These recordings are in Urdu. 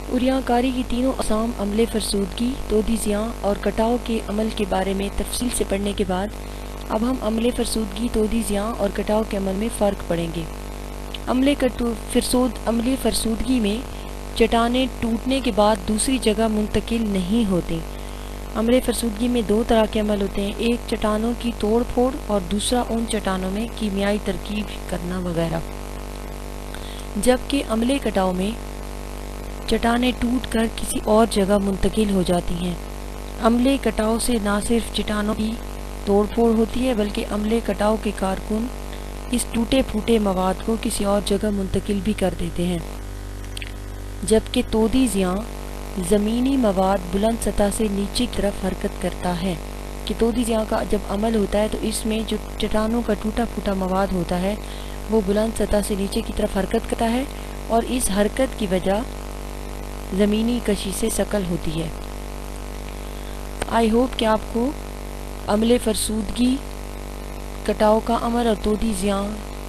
اریاں کاری کی تینوں اقسام عملے فرسودگی، تودی زیاں اور کٹاؤ کے عمل کے بارے میں تفصیل سے پڑھنے کے بعد اب ہم عملے فرسودگی، تودی زیاں اور کٹاؤ کے عمل میں فرق پڑھیں گے۔ عملے فرسودگی میں چٹانیں ٹوٹنے کے بعد دوسری جگہ منتقل نہیں ہوتی۔ عملے فرسودگی میں دو طرح کے عمل ہوتے ہیں، ایک چٹانوں کی توڑ پھوڑ اور دوسرا ان چٹانوں میں کیمیائی ترکیب کرنا وغیرہ، جبکہ عملے کٹاؤ میں چٹانیں ٹوٹ کر کسی اور جگہ منتقل ہو جاتی ہیں۔ عملے کٹاؤ سے نہ صرف چٹانوں کی توڑ پھوڑ ہوتی ہے بلکہ عملے کٹاؤ کے کارکن اس ٹوٹے پھوٹے مواد کو کسی اور جگہ منتقل بھی کر دیتے ہیں، جبکہ تودی زیاں زمینی مواد بلند سطح سے نیچے کی طرف حرکت کرتا ہے کہ تودی زیاں کا جب عمل ہوتا ہے تو اس میں جو چٹانوں کا ٹوٹا پھوٹا مواد ہوتا ہے وہ بلند سطح سے نیچے کی طرف حرکت کرتا ہے اور اس حرکت کی وجہ زمینی کشش ثقل ہوتی ہے۔ آئی ہوپ کہ آپ کو عملے فرسودگی، کٹاؤ کا عمل اور تودی زیاں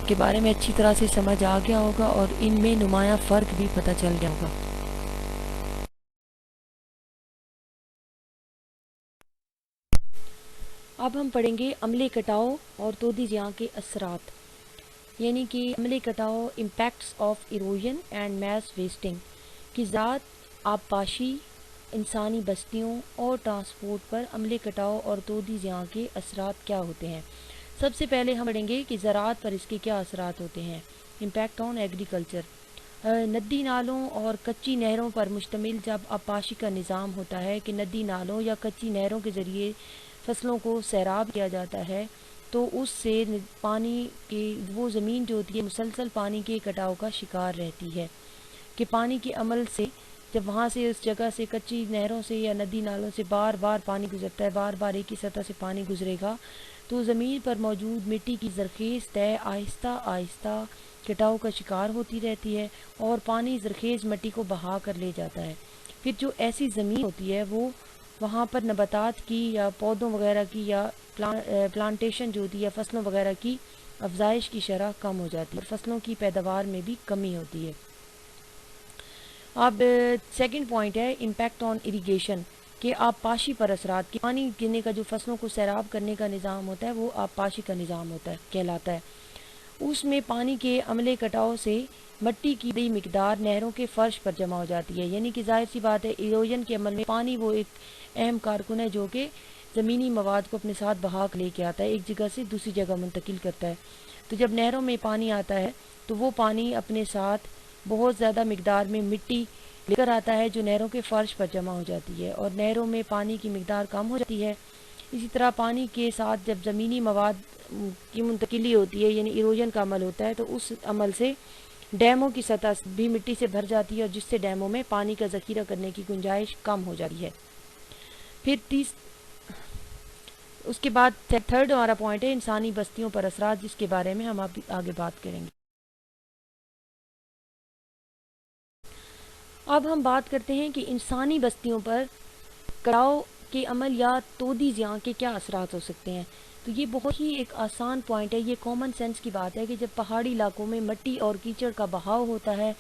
کے بارے میں اچھی طرح سے سمجھ آ گیا ہوگا اور ان میں نمایاں فرق بھی پتہ چل گیا ہوگا۔ اب ہم پڑھیں گے عملے کٹاؤ اور تودی زیاں کے اثرات، یعنی کہ عملے کٹاؤ impacts of erosion and mass wasting کی ذات، آبپاشی، انسانی بستیوں اور ٹرانسپورٹ پر عملے کٹاؤ اور تودی زیاں کے اثرات کیا ہوتے ہیں۔ سب سے پہلے ہم پڑھیں گے کہ زراعت پر اس کے کیا اثرات ہوتے ہیں۔ امپیکٹ آن ایگریکلچر، ندی نالوں اور کچی نہروں پر مشتمل جب آبپاشی کا نظام ہوتا ہے کہ ندی نالوں یا کچی نہروں کے ذریعے فصلوں کو سیراب کیا جاتا ہے تو اس سے پانی کی وہ زمین جو ہوتی ہے مسلسل پانی کے کٹاؤ کا شکار رہتی ہے کہ پانی کے عمل سے جب وہاں سے اس جگہ سے کچی نہروں سے یا ندی نالوں سے بار بار پانی گزرتا ہے، بار بار ایک ہی سطح سے پانی گزرے گا تو زمین پر موجود مٹی کی زرخیز تہ آہستہ آہستہ کٹاؤ کا شکار ہوتی رہتی ہے اور پانی زرخیز مٹی کو بہا کر لے جاتا ہے۔ پھر جو ایسی زمین ہوتی ہے وہ وہاں پر نباتات کی یا پودوں وغیرہ کی یا پلانٹیشن جو ہوتی ہے فصلوں وغیرہ کی افزائش کی شرح کم ہو جاتی ہے اور فصلوں کی پیداوار میں بھی کمی ہوتی ہے۔ اب سیکنڈ پوائنٹ ہے امپیکٹ آن اریگیشن کہ آبپاشی پر اثرات، کہ پانی گرنے کا جو فصلوں کو سیراب کرنے کا نظام ہوتا ہے وہ آبپاشی کا نظام ہوتا ہے کہلاتا ہے۔ اس میں پانی کے عملے کٹاؤ سے مٹی کی بڑی مقدار نہروں کے فرش پر جمع ہو جاتی ہے، یعنی کہ ظاہر سی بات ہے ایروژن کے عمل میں پانی وہ ایک اہم کارکن ہے جو کہ زمینی مواد کو اپنے ساتھ بہا کے لے کے آتا ہے، ایک جگہ سے دوسری جگہ منتقل کرتا ہے۔ تو جب نہروں میں پانی آتا ہے تو وہ پانی اپنے ساتھ بہت زیادہ مقدار میں مٹی لے کر آتا ہے جو نہروں کے فرش پر جمع ہو جاتی ہے اور نہروں میں پانی کی مقدار کم ہو جاتی ہے۔ اسی طرح پانی کے ساتھ جب زمینی مواد کی منتقلی ہوتی ہے یعنی ایروژن کا عمل ہوتا ہے تو اس عمل سے ڈیموں کی سطح بھی مٹی سے بھر جاتی ہے اور جس سے ڈیموں میں پانی کا ذخیرہ کرنے کی گنجائش کم ہو جاتی ہے۔ پھر اس کے بعد تھرڈ ہمارا پوائنٹ ہے انسانی بستیوں پر اثرات، جس کے بارے میں ہم آگے بات کریں گے۔ اب ہم بات کرتے ہیں کہ انسانی بستیوں پر کٹاؤ کے عمل یا تودی زیاں کے کیا اثرات ہو سکتے ہیں۔ تو یہ بہت ہی ایک آسان پوائنٹ ہے، یہ کامن سینس کی بات ہے کہ جب پہاڑی علاقوں میں مٹی اور کیچڑ کا بہاؤ ہوتا ہے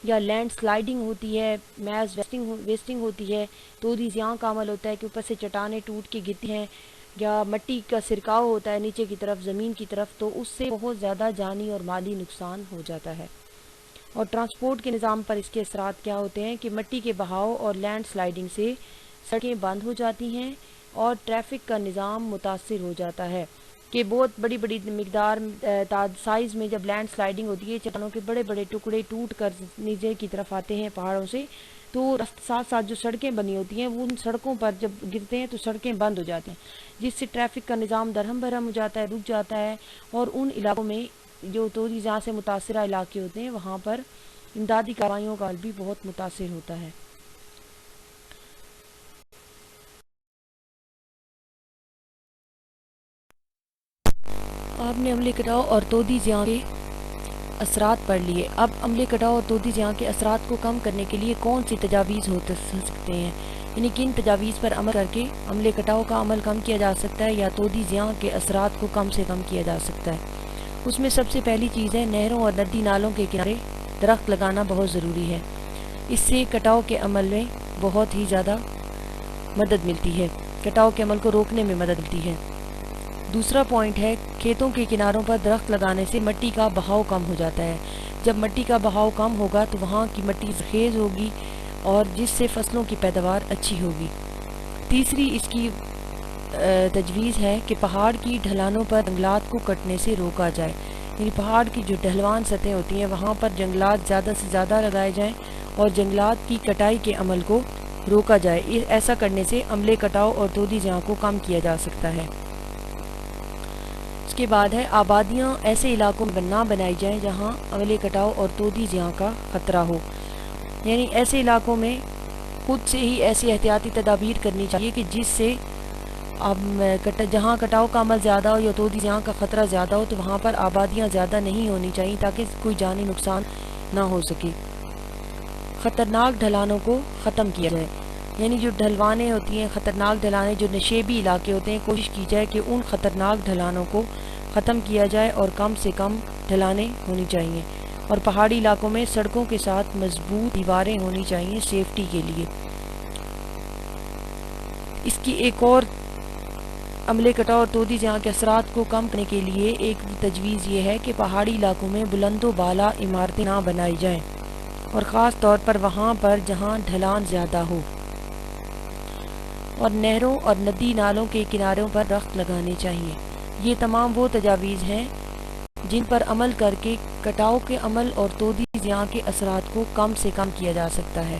یا لینڈ سلائیڈنگ ہوتی ہے، میز ویسٹنگ ہوتی ہے، تودی زیاں کا عمل ہوتا ہے کہ اوپر سے چٹانیں ٹوٹ کے گرتی ہیں یا مٹی کا سرکاؤ ہوتا ہے نیچے کی طرف زمین کی طرف، تو اس سے بہت زیادہ جانی اور مالی نقصان ہو جاتا ہے۔ اور ٹرانسپورٹ کے نظام پر اس کے اثرات کیا ہوتے ہیں کہ مٹی کے بہاؤ اور لینڈ سلائیڈنگ سے سڑکیں بند ہو جاتی ہیں اور ٹریفک کا نظام متاثر ہو جاتا ہے کہ بہت بڑی بڑی مقدار سائز میں جب لینڈ سلائیڈنگ ہوتی ہے چٹانوں کے بڑے بڑے ٹکڑے ٹوٹ کر نیچے کی طرف آتے ہیں پہاڑوں سے، تو ساتھ ساتھ جو سڑکیں بنی ہوتی ہیں وہ ان سڑکوں پر جب گرتے ہیں تو سڑکیں بند ہو جاتی ہیں جس سے ٹریفک کا نظام درہم برہم ہو جاتا ہے، رک جاتا ہے اور ان علاقوں میں جو تودی زیاں سے متاثرہ علاقے ہوتے ہیں وہاں پر امدادی کارروائیوں کا بھی بہت متاثر ہوتا ہے۔ آپ نے عملے کٹاؤ اور تودی زیاں کے اثرات پڑھ لیے، اب عملے کٹاؤ اور تودی زیاں کے اثرات کو کم کرنے کے لیے کون سی تجاویز ہو سکتے ہیں، یعنی کن تجاویز پر عمل کر کے عملے کٹاؤ کا عمل کم کیا جا سکتا ہے یا تودی زیاں کے اثرات کو کم سے کم کیا جا سکتا ہے۔ اس میں سب سے پہلی چیز ہے نہروں اور ندی نالوں کے کنارے درخت لگانا بہت ضروری ہے۔ اس سے کٹاؤ کے عمل میں بہت ہی زیادہ مدد ملتی ہے، کٹاؤ کے عمل کو روکنے میں مدد ملتی ہے۔ دوسرا پوائنٹ ہے کھیتوں کے کناروں پر درخت لگانے سے مٹی کا بہاؤ کم ہو جاتا ہے۔ جب مٹی کا بہاؤ کم ہوگا تو وہاں کی مٹی زرخیز ہوگی اور جس سے فصلوں کی پیداوار اچھی ہوگی۔ تیسری اس کی تجویز ہے کہ پہاڑ کی ڈھلانوں پر جنگلات کو کٹنے سے روکا جائے، یعنی پہاڑ کی جو ڈھلوان سطحیں ہوتی ہیں وہاں پر جنگلات زیادہ سے زیادہ لگائے جائیں اور جنگلات کی کٹائی کے عمل کو روکا جائے۔ ایسا کرنے سے عملے کٹاؤ اور تودی زیاں کو کم کیا جا سکتا ہے۔ اس کے بعد ہے آبادیاں ایسے علاقوں میں نہ بنائی جائیں جہاں عملے کٹاؤ اور تودی زیاں کا خطرہ ہو، یعنی ایسے علاقوں میں خود سے ہی ایسی احتیاطی تدابیر کرنی چاہیے کہ جس سے جہاں کٹاؤ کا عمل زیادہ ہو یا تودی زیاں کا خطرہ زیادہ ہو تو وہاں پر آبادیاں زیادہ نہیں ہونی چاہیے تاکہ کوئی جانی نقصان نہ ہو سکے۔ خطرناک ڈھلانوں کو ختم کیا جائے، یعنی جو ڈھلوانے ہوتی ہیں، خطرناک ڈھلانے جو نشیبی علاقے ہوتے ہیں، کوشش کی جائے کہ ان خطرناک ڈھلانوں کو ختم کیا جائے اور کم سے کم ڈھلانے ہونی چاہیے، اور پہاڑی علاقوں میں سڑکوں کے ساتھ مضبوط دیواریں ہونی چاہیے سیفٹی کے لیے۔ اس کی ایک اور عملے کٹاؤ اور تودی زیاں کے اثرات کو کم کرنے کے لیے ایک تجویز یہ ہے کہ پہاڑی علاقوں میں بلند و بالا عمارتیں نہ بنائی جائیں، اور خاص طور پر وہاں پر جہاں ڈھلان زیادہ ہو، اور نہروں اور ندی نالوں کے کناروں پر درخت لگانے چاہیے۔ یہ تمام وہ تجاویز ہیں جن پر عمل کر کے کٹاؤ کے عمل اور تودی زیاں کے اثرات کو کم سے کم کیا جا سکتا ہے۔